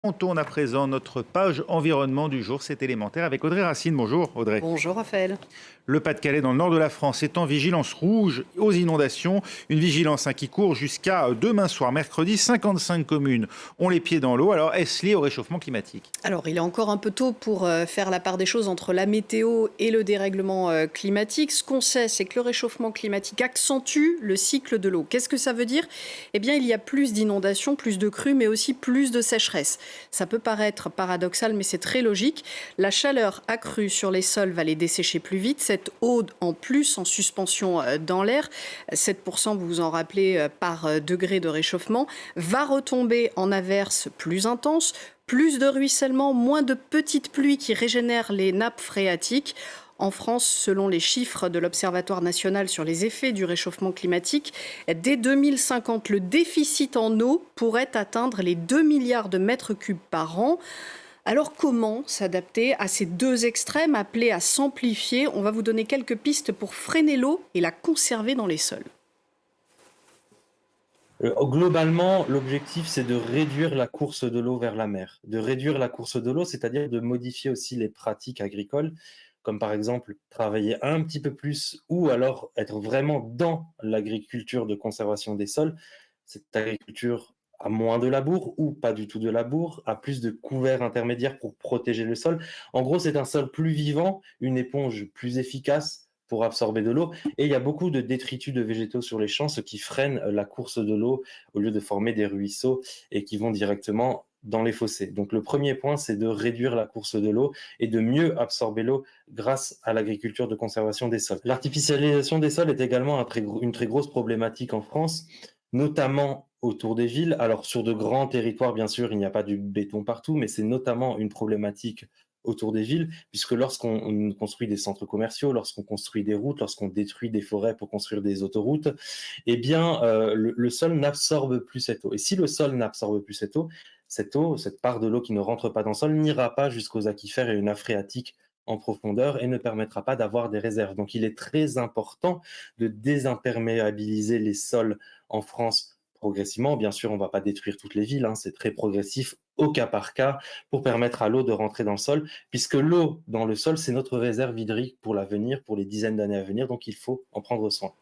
On tourne à présent notre page environnement du jour, c'est élémentaire avec Audrey Racine. Bonjour Audrey. Bonjour Raphaël. Le Pas-de-Calais dans le nord de la France est en vigilance rouge aux inondations. Une vigilance qui court jusqu'à demain soir, mercredi. 55 communes ont les pieds dans l'eau. Alors est-ce lié au réchauffement climatique? Alors il est encore un peu tôt pour faire la part des choses entre la météo et le dérèglement climatique. Ce qu'on sait, c'est que le réchauffement climatique accentue le cycle de l'eau. Qu'est-ce que ça veut dire? Eh bien il y a plus d'inondations, plus de crues, mais aussi plus de sécheresse. Ça peut paraître paradoxal, mais c'est très logique. La chaleur accrue sur les sols va les dessécher plus vite. Cette eau en plus en suspension dans l'air, 7% vous vous en rappelez par degré de réchauffement, va retomber en averses plus intenses, plus de ruissellement, moins de petites pluies qui régénèrent les nappes phréatiques. En France, selon les chiffres de l'Observatoire national sur les effets du réchauffement climatique, dès 2050, le déficit en eau pourrait atteindre les 2 milliards de mètres cubes par an. Alors comment s'adapter à ces deux extrêmes appelés à s'amplifier? On va vous donner quelques pistes pour freiner l'eau et la conserver dans les sols. Globalement, l'objectif, c'est de réduire la course de l'eau vers la mer. De réduire la course de l'eau, c'est-à-dire de modifier aussi les pratiques agricoles, comme par exemple travailler un petit peu plus ou alors être vraiment dans l'agriculture de conservation des sols. Cette agriculture a moins de labour ou pas du tout de labour, a plus de couverts intermédiaires pour protéger le sol. En gros, c'est un sol plus vivant, une éponge plus efficace pour absorber de l'eau. Et il y a beaucoup de détritus de végétaux sur les champs, ce qui freine la course de l'eau au lieu de former des ruisseaux et qui vont directement dans les fossés. Donc le premier point, c'est de réduire la course de l'eau et de mieux absorber l'eau grâce à l'agriculture de conservation des sols. L'artificialisation des sols est également une très grosse problématique en France, notamment autour des villes. Alors sur de grands territoires, bien sûr, il n'y a pas du béton partout, mais c'est notamment une problématique autour des villes, puisque lorsqu'on construit des centres commerciaux, lorsqu'on construit des routes, lorsqu'on détruit des forêts pour construire des autoroutes, eh bien, le sol n'absorbe plus cette eau. Et si le sol n'absorbe plus cette eau, cette part de l'eau qui ne rentre pas dans le sol, n'ira pas jusqu'aux aquifères et une nappe phréatique en profondeur et ne permettra pas d'avoir des réserves. Donc, il est très important de désimperméabiliser les sols en France progressivement. Bien sûr, on ne va pas détruire toutes les villes, hein, c'est très progressif, au cas par cas, pour permettre à l'eau de rentrer dans le sol, puisque l'eau dans le sol, c'est notre réserve hydrique pour l'avenir, pour les dizaines d'années à venir, donc il faut en prendre soin.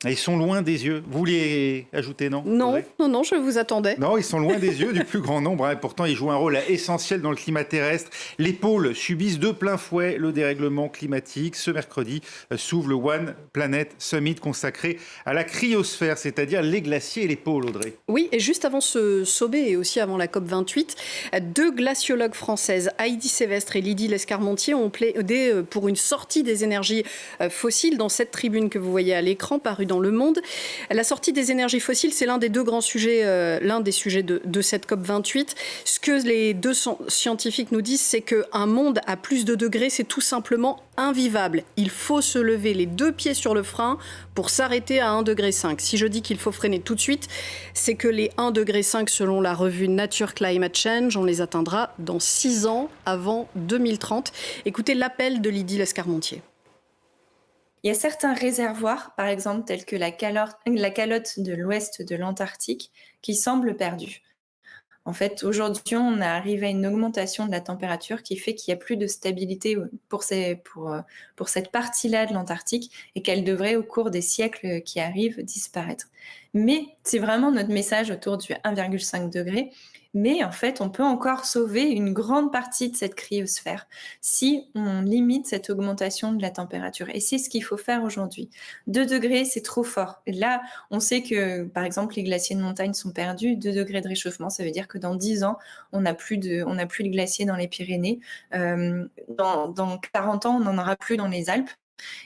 Ils sont loin des yeux. Vous vouliez ajouter, non, Non, Audrey? non, non, je vous attendais. Non, ils sont loin des yeux du plus grand nombre, hein. Pourtant, ils jouent un rôle essentiel dans le climat terrestre. Les pôles subissent de plein fouet le dérèglement climatique. Ce mercredi s'ouvre le One Planet Summit consacré à la cryosphère, c'est-à-dire les glaciers et les pôles, Audrey. Oui, et juste avant ce sommet et aussi avant la COP28, deux glaciologues françaises, Heidi Sévestre et Lydie Lescarmontier, ont plaidé pour une sortie des énergies fossiles dans cette tribune que vous voyez à l'écran, parue dans Le Monde. La sortie des énergies fossiles, c'est l'un des deux grands sujets, l'un des sujets de cette COP28. Ce que les deux scientifiques nous disent, c'est qu'un monde à plus de degrés, c'est tout simplement invivable. Il faut se lever les deux pieds sur le frein pour s'arrêter à 1,5 degré. Si je dis qu'il faut freiner tout de suite, c'est que les 1,5 degré, selon la revue Nature Climate Change, on les atteindra dans 6 ans, avant 2030. Écoutez l'appel de Lydie Lescarmontier. Il y a certains réservoirs, par exemple, tels que la calotte de l'ouest de l'Antarctique, qui semblent perdus. En fait, aujourd'hui, on est arrivé à une augmentation de la température qui fait qu'il n'y a plus de stabilité pour cette partie-là de l'Antarctique et qu'elle devrait, au cours des siècles qui arrivent, disparaître. Mais c'est vraiment notre message autour du 1,5 degré. Mais en fait, on peut encore sauver une grande partie de cette cryosphère si on limite cette augmentation de la température. Et c'est ce qu'il faut faire aujourd'hui. 2 degrés, c'est trop fort. Et là, on sait que, par exemple, les glaciers de montagne sont perdus. 2 degrés de réchauffement, ça veut dire que dans 10 ans, on n'a plus de glaciers dans les Pyrénées. Dans 40 ans, on n'en aura plus dans les Alpes.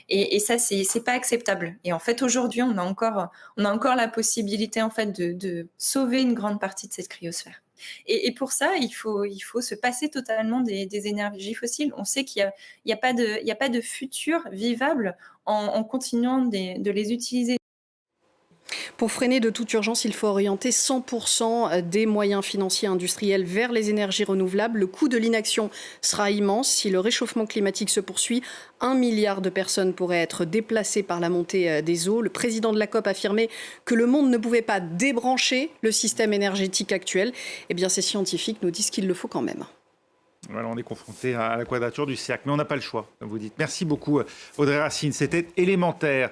Et ça, c'est pas acceptable. Et en fait, aujourd'hui, on a encore la possibilité en fait de sauver une grande partie de cette cryosphère. Et pour ça, il faut se passer totalement des énergies fossiles. On sait qu'il y a pas de futur vivable en continuant de les utiliser. Pour freiner de toute urgence, il faut orienter 100% des moyens financiers industriels vers les énergies renouvelables. Le coût de l'inaction sera immense. Si le réchauffement climatique se poursuit, 1 milliard de personnes pourraient être déplacées par la montée des eaux. Le président de la COP affirmait que le monde ne pouvait pas débrancher le système énergétique actuel. Eh bien, ces scientifiques nous disent qu'il le faut quand même. Voilà, on est confronté à la quadrature du cercle, mais on n'a pas le choix, comme vous dites. Merci beaucoup, Audrey Racine. C'était élémentaire.